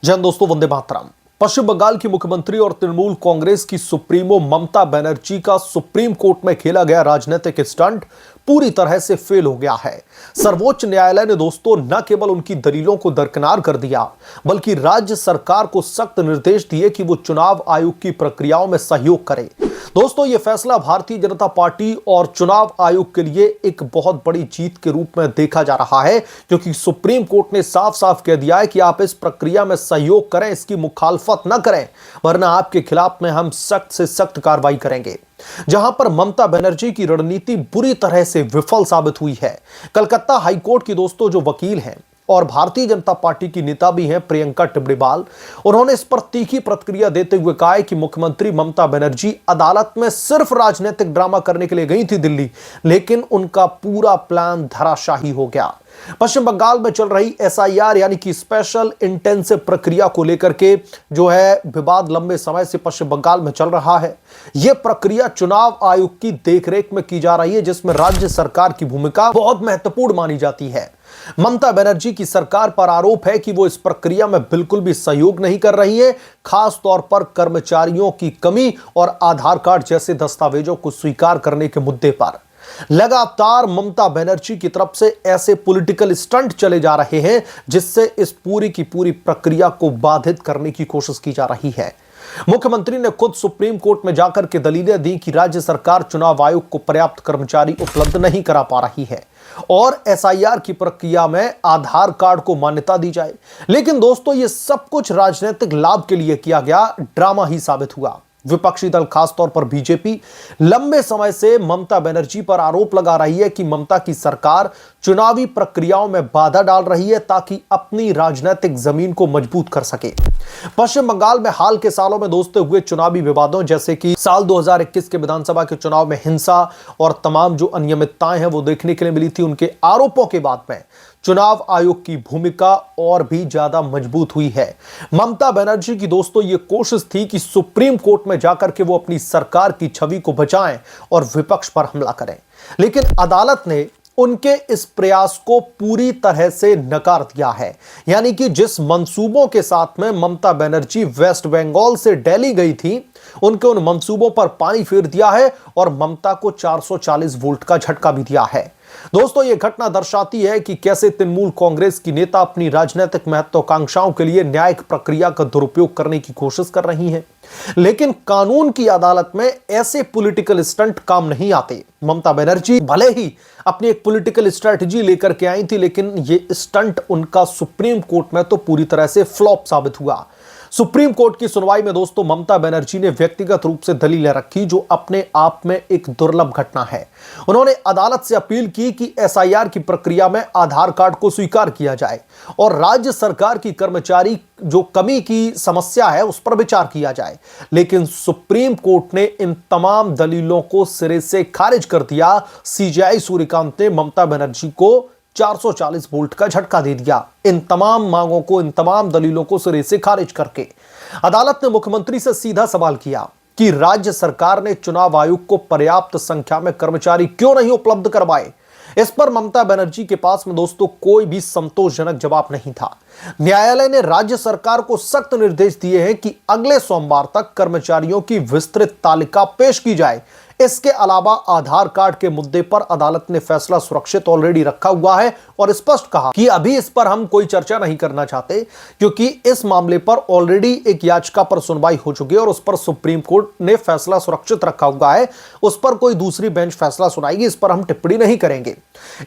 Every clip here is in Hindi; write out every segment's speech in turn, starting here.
जय हिंद दोस्तों, वंदे मातरम। पश्चिम बंगाल की मुख्यमंत्री और तृणमूल कांग्रेस की सुप्रीमो ममता बनर्जी का सुप्रीम कोर्ट में खेला गया राजनीतिक स्टंट पूरी तरह से फेल हो गया है। सर्वोच्च न्यायालय ने दोस्तों न केवल उनकी दलीलों को दरकिनार कर दिया, बल्कि राज्य सरकार को सख्त निर्देश दिए कि वो चुनाव आयोग की प्रक्रियाओं में सहयोग करे। दोस्तों, यह फैसला भारतीय जनता पार्टी और चुनाव आयोग के लिए एक बहुत बड़ी जीत के रूप में देखा जा रहा है, क्योंकि सुप्रीम कोर्ट ने साफ साफ कह दिया है कि आप इस प्रक्रिया में सहयोग करें, इसकी मुखालफत न करें, वरना आपके खिलाफ में हम सख्त से सख्त कार्रवाई करेंगे। जहां पर ममता बनर्जी की रणनीति बुरी तरह से विफल साबित हुई है। कलकत्ता हाईकोर्ट की दोस्तों जो वकील हैं और भारतीय जनता पार्टी की नेता भी हैं प्रियंका टिब्डिबाल, उन्होंने इस पर तीखी प्रतिक्रिया देते हुए कहा है कि मुख्यमंत्री ममता बनर्जी अदालत में सिर्फ राजनीतिक ड्रामा करने के लिए गई थी दिल्ली, लेकिन उनका पूरा प्लान धराशाही हो गया। पश्चिम बंगाल में चल रही एसआईआर यानी कि स्पेशल इंटेंसिव प्रक्रिया को लेकर के जो है विवाद लंबे समय से पश्चिम बंगाल में चल रहा है। यह प्रक्रिया चुनाव आयोग की देखरेख में की जा रही है, जिसमें राज्य सरकार की भूमिका बहुत महत्वपूर्ण मानी जाती है। ममता बनर्जी की सरकार पर आरोप है कि वो इस प्रक्रिया में बिल्कुल भी सहयोग नहीं कर रही है, खास तौर पर कर्मचारियों की कमी और आधार कार्ड जैसे दस्तावेजों को स्वीकार करने के मुद्दे पर। लगातार ममता बनर्जी की तरफ से ऐसे पॉलिटिकल स्टंट चले जा रहे हैं, जिससे इस पूरी की पूरी प्रक्रिया को बाधित करने की कोशिश की जा रही है। मुख्यमंत्री ने खुद सुप्रीम कोर्ट में जाकर के दलीलें दी कि राज्य सरकार चुनाव आयोग को पर्याप्त कर्मचारी उपलब्ध नहीं करा पा रही है और एसआईआर की प्रक्रिया में आधार कार्ड को मान्यता दी जाए। लेकिन दोस्तों, यह सब कुछ राजनीतिक लाभ के लिए किया गया ड्रामा ही साबित हुआ। विपक्षी दल खासतौर पर बीजेपी लंबे समय से ममता बनर्जी पर आरोप लगा रही है कि ममता की सरकार चुनावी प्रक्रियाओं में बाधा डाल रही है ताकि अपनी राजनीतिक जमीन को मजबूत कर सके। पश्चिम बंगाल में हाल के सालों में दोस्तों हुए चुनावी विवादों, जैसे कि साल 2021 के विधानसभा के चुनाव में हिंसा और तमाम जो अनियमितताएं हैं वो देखने के लिए मिली थी, उनके आरोपों के बाद में चुनाव आयोग की भूमिका और भी ज्यादा मजबूत हुई है। ममता बनर्जी की दोस्तों ये कोशिश थी कि सुप्रीम कोर्ट में जाकर के वो अपनी सरकार की छवि को बचाएं और विपक्ष पर हमला करें, लेकिन अदालत ने उनके इस प्रयास को पूरी तरह से नकार दिया है। यानी कि जिस मंसूबों के साथ में ममता बनर्जी वेस्ट बंगाल से दिल्ली गई थी, उनके उन मंसूबों पर पानी फेर दिया है और ममता को 440 वोल्ट का झटका भी दिया है। दोस्तों, यह घटना दर्शाती है कि कैसे तृणमूल कांग्रेस की नेता अपनी राजनीतिक महत्वाकांक्षाओं के लिए न्यायिक प्रक्रिया का दुरुपयोग करने की कोशिश कर रही हैं, लेकिन कानून की अदालत में ऐसे पॉलिटिकल स्टंट काम नहीं आते। ममता बनर्जी भले ही अपनी एक पॉलिटिकल स्ट्रेटजी लेकर के आई थी, लेकिन यह स्टंट उनका सुप्रीम कोर्ट में तो पूरी तरह से फ्लॉप साबित हुआ। सुप्रीम कोर्ट की सुनवाई में दोस्तों ममता बनर्जी ने व्यक्तिगत रूप से दलीलें रखी, जो अपने आप में एक दुर्लभ घटना है। उन्होंने अदालत से अपील की कि एसआईआर की प्रक्रिया में आधार कार्ड को स्वीकार किया जाए और राज्य सरकार की कर्मचारी जो कमी की समस्या है उस पर विचार किया जाए, लेकिन सुप्रीम कोर्ट ने इन तमाम दलीलों को सिरे से खारिज कर दिया। सीजेआई सूर्यकांत ने ममता बनर्जी को 440 वोल्ट का झटका दे दिया। इन तमाम मांगों को, इन तमाम दलीलों को सिरे से खारिज करके अदालत ने मुख्यमंत्री से सीधा सवाल किया कि राज्य सरकार ने चुनाव आयोग को पर्याप्त संख्या में कर्मचारी क्यों नहीं उपलब्ध करवाए। इस पर ममता बनर्जी के पास में दोस्तों कोई भी संतोषजनक जवाब नहीं था। न्यायालय ने राज्य सरकार को सख्त निर्देश दिए हैं कि अगले सोमवार तक कर्मचारियों की विस्तृत तालिका पेश की जाए। इसके अलावा आधार कार्ड के मुद्दे पर अदालत ने फैसला सुरक्षित ऑलरेडी रखा हुआ है और स्पष्ट कहा कि अभी इस पर हम कोई चर्चा नहीं करना चाहते, क्योंकि इस मामले पर ऑलरेडी एक याचिका पर सुनवाई हो चुकी है और उस पर सुप्रीम कोर्ट ने फैसला सुरक्षित रखा हुआ है। उस पर कोई दूसरी बेंच फैसला सुनाएगी, इस पर हम टिप्पणी नहीं करेंगे।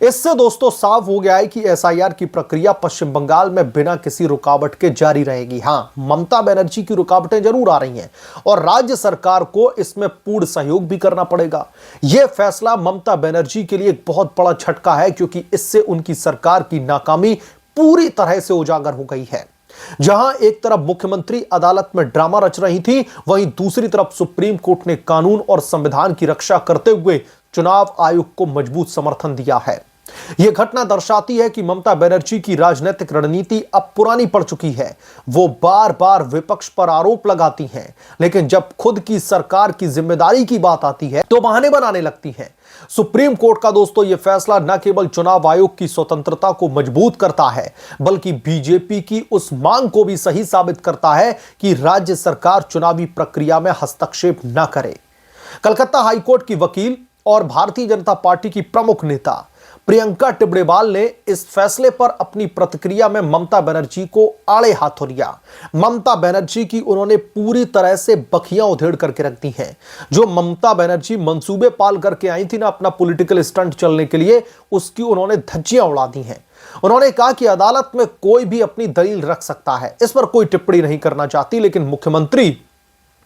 इससे दोस्तों साफ हो गया है कि एसआईआर की प्रक्रिया पश्चिम बंगाल में बिना किसी रुकावट के जारी रहेगी। हां, ममता बनर्जी की रुकावटें जरूर आ रही हैं और राज्य सरकार को इसमें पूर्ण सहयोग भी करना पड़ेगा। यह फैसला ममता बनर्जी के लिए एक बहुत बड़ा झटका है, क्योंकि इससे उनकी सरकार की नाकामी पूरी तरह से उजागर हो गई है। जहां एक तरफ मुख्यमंत्री अदालत में ड्रामा रच रही थी, वहीं दूसरी तरफ सुप्रीम कोर्ट ने कानून और संविधान की रक्षा करते हुए चुनाव आयोग को मजबूत समर्थन दिया है। यह घटना दर्शाती है कि ममता बनर्जी की राजनीतिक रणनीति अब पुरानी पड़ चुकी है। वो बार बार विपक्ष पर आरोप लगाती हैं, लेकिन जब खुद की सरकार की जिम्मेदारी की बात आती है तो बहाने बनाने लगती हैं। सुप्रीम कोर्ट का दोस्तों यह फैसला न केवल चुनाव आयोग की स्वतंत्रता को मजबूत करता है, बल्कि बीजेपी की उस मांग को भी सही साबित करता है कि राज्य सरकार चुनावी प्रक्रिया में हस्तक्षेप न करे। कलकत्ता हाईकोर्ट की वकील और भारतीय जनता पार्टी की प्रमुख नेता प्रियंका टिबड़ेवाल ने इस फैसले पर अपनी प्रतिक्रिया में ममता बनर्जी को आड़े हाथों लिया। ममता बनर्जी की उन्होंने पूरी तरह से बखियां उधेड़ करके रख दी हैं। जो ममता बनर्जी मंसूबे पाल करके आई थी ना अपना पॉलिटिकल स्टंट चलने के लिए, उसकी उन्होंने धज्जियां उड़ा दी हैं। उन्होंने कहा कि अदालत में कोई भी अपनी दलील रख सकता है, इस पर कोई टिप्पणी नहीं करना चाहती, लेकिन मुख्यमंत्री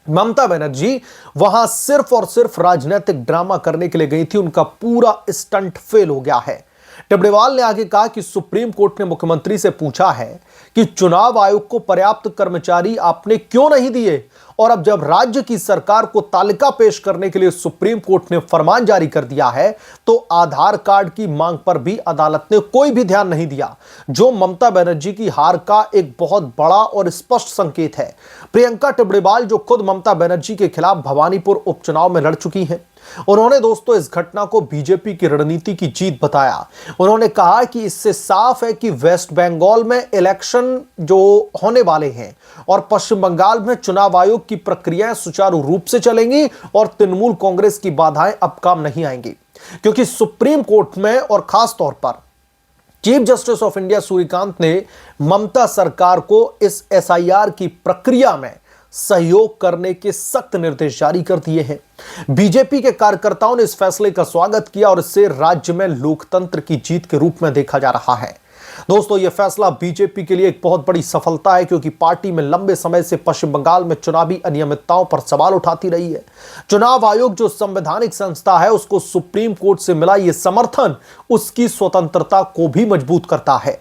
ममता बनर्जी वहां सिर्फ और सिर्फ राजनीतिक ड्रामा करने के लिए गई थी। उनका पूरा स्टंट फेल हो गया है। टिबड़ेवाल ने आगे कहा कि सुप्रीम कोर्ट ने मुख्यमंत्री से पूछा है कि चुनाव आयोग को पर्याप्त कर्मचारी आपने क्यों नहीं दिए, और अब जब राज्य की सरकार को तालिका पेश करने के लिए सुप्रीम कोर्ट ने फरमान जारी कर दिया है, तो आधार कार्ड की मांग पर भी अदालत ने कोई भी ध्यान नहीं दिया, जो ममता बनर्जी की हार का एक बहुत बड़ा और स्पष्ट संकेत है। प्रियंका टिबड़ेवाल, जो खुद ममता बनर्जी के खिलाफ भवानीपुर उपचुनाव में लड़ चुकी हैं, उन्होंने दोस्तों इस घटना को बीजेपी की रणनीति की जीत बताया। उन्होंने कहा कि इससे साफ है कि वेस्ट बंगाल में इलेक्शन जो होने वाले हैं और पश्चिम बंगाल में चुनाव आयोग की प्रक्रियाएं सुचारू रूप से चलेंगी और तृणमूल कांग्रेस की बाधाएं अब काम नहीं आएंगी, क्योंकि सुप्रीम कोर्ट में और खास तौर पर chief justice of India Suryakant ने ममता सरकार को इस एसआईआर की प्रक्रिया में सहयोग करने के सख्त निर्देश जारी कर दिए हैं। बीजेपी के कार्यकर्ताओं ने इस फैसले का स्वागत किया और इसे राज्य में लोकतंत्र की जीत के रूप में देखा जा रहा है। दोस्तों, यह फैसला बीजेपी के लिए एक बहुत बड़ी सफलता है, क्योंकि पार्टी में लंबे समय से पश्चिम बंगाल में चुनावी अनियमितताओं पर सवाल उठाती रही है। चुनाव आयोग जो संवैधानिक संस्था है, उसको सुप्रीम कोर्ट से मिला यह समर्थन उसकी स्वतंत्रता को भी मजबूत करता है।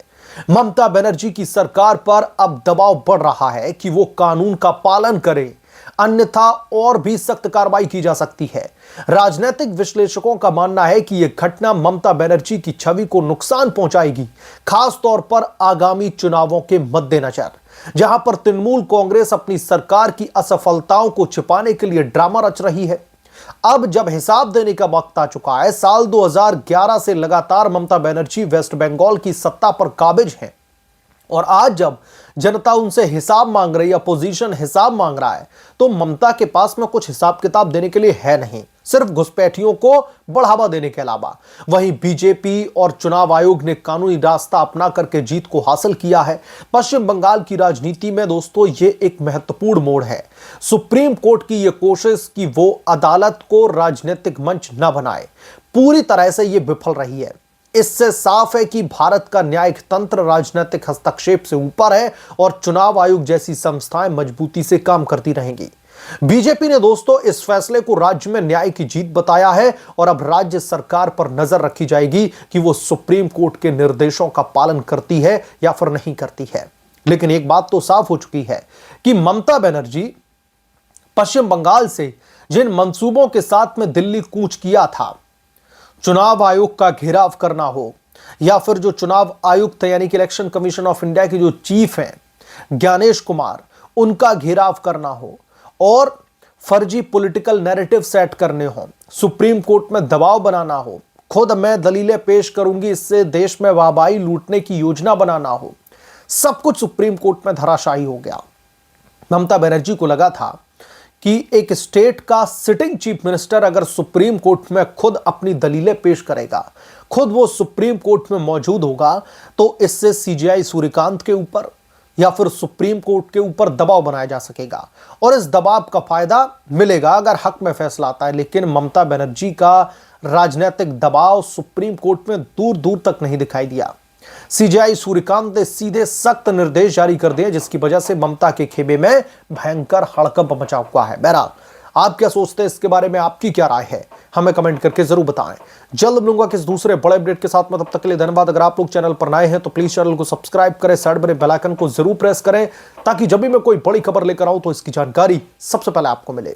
ममता बनर्जी की सरकार पर अब दबाव बढ़ रहा है कि वो कानून का पालन करे, अन्यथा और भी सख्त कार्रवाई की जा सकती है। राजनीतिक विश्लेषकों का मानना है कि यह घटना ममता बनर्जी की छवि को नुकसान पहुंचाएगी, खास तौर पर आगामी चुनावों के मद्देनजर, जहां पर तृणमूल कांग्रेस अपनी सरकार की असफलताओं को छिपाने के लिए ड्रामा रच रही है। अब जब हिसाब देने का वक्त आ चुका है, साल 2011 से लगातार ममता बनर्जी वेस्ट बंगाल की सत्ता पर काबिज हैं, और आज जब जनता उनसे हिसाब मांग रही है, अपोजिशन हिसाब मांग रहा है, तो ममता के पास में कुछ हिसाब किताब देने के लिए है नहीं, सिर्फ घुसपैठियों को बढ़ावा देने के अलावा। वहीं बीजेपी और चुनाव आयोग ने कानूनी रास्ता अपना करके जीत को हासिल किया है। पश्चिम बंगाल की राजनीति में दोस्तों ये एक महत्वपूर्ण मोड़ है। सुप्रीम कोर्ट की यह कोशिश कि वो अदालत को राजनीतिक मंच न बनाए, पूरी तरह से यह विफल रही है। इससे साफ है कि भारत का न्यायिक तंत्र राजनीतिक हस्तक्षेप से ऊपर है और चुनाव आयोग जैसी संस्थाएं मजबूती से काम करती रहेंगी। बीजेपी ने दोस्तों इस फैसले को राज्य में न्याय की जीत बताया है, और अब राज्य सरकार पर नजर रखी जाएगी कि वो सुप्रीम कोर्ट के निर्देशों का पालन करती है या फिर नहीं करती है। लेकिन एक बात तो साफ हो चुकी है कि ममता बनर्जी पश्चिम बंगाल से जिन मंसूबों के साथ में दिल्ली कूच किया था, चुनाव आयोग का घेराव करना हो, या फिर जो चुनाव आयुक्त यानी कि इलेक्शन कमीशन ऑफ इंडिया के जो चीफ हैं ज्ञानेश कुमार, उनका घेराव करना हो और फर्जी पॉलिटिकल नैरेटिव सेट करने हो, सुप्रीम कोर्ट में दबाव बनाना हो, खुद मैं दलीलें पेश करूंगी इससे देश में वाहवाही लूटने की योजना बनाना हो, सब कुछ सुप्रीम कोर्ट में धराशायी हो गया। ममता बनर्जी को लगा था कि एक स्टेट का सिटिंग चीफ मिनिस्टर अगर सुप्रीम कोर्ट में खुद अपनी दलीलें पेश करेगा, खुद वो सुप्रीम कोर्ट में मौजूद होगा, तो इससे सीजेआई सूर्यकांत के ऊपर या फिर सुप्रीम कोर्ट के ऊपर दबाव बनाया जा सकेगा, और इस दबाव का फायदा मिलेगा अगर हक में फैसला आता है। लेकिन ममता बनर्जी का राजनीतिक दबाव सुप्रीम कोर्ट में दूर दूर तक नहीं दिखाई दिया। सीजेआई सूर्यकांत ने सीधे सख्त निर्देश जारी कर दिए, जिसकी वजह से ममता के खेमे में भयंकर हड़कंप मचा हुआ है। बहरहाल, आप क्या सोचते हैं इसके बारे में, आपकी क्या राय है, हमें कमेंट करके जरूर बताएं। जल्द मिलूंगा किस दूसरे बड़े अपडेट के साथ में, तब तक के लिए धन्यवाद। अगर आप लोग चैनल पर नए हैं तो प्लीज चैनल को सब्सक्राइब करें, साइड बने बेल आइकन को जरूर प्रेस करें, ताकि जब भी मैं कोई बड़ी खबर लेकर आऊं तो इसकी जानकारी सबसे पहले आपको मिले।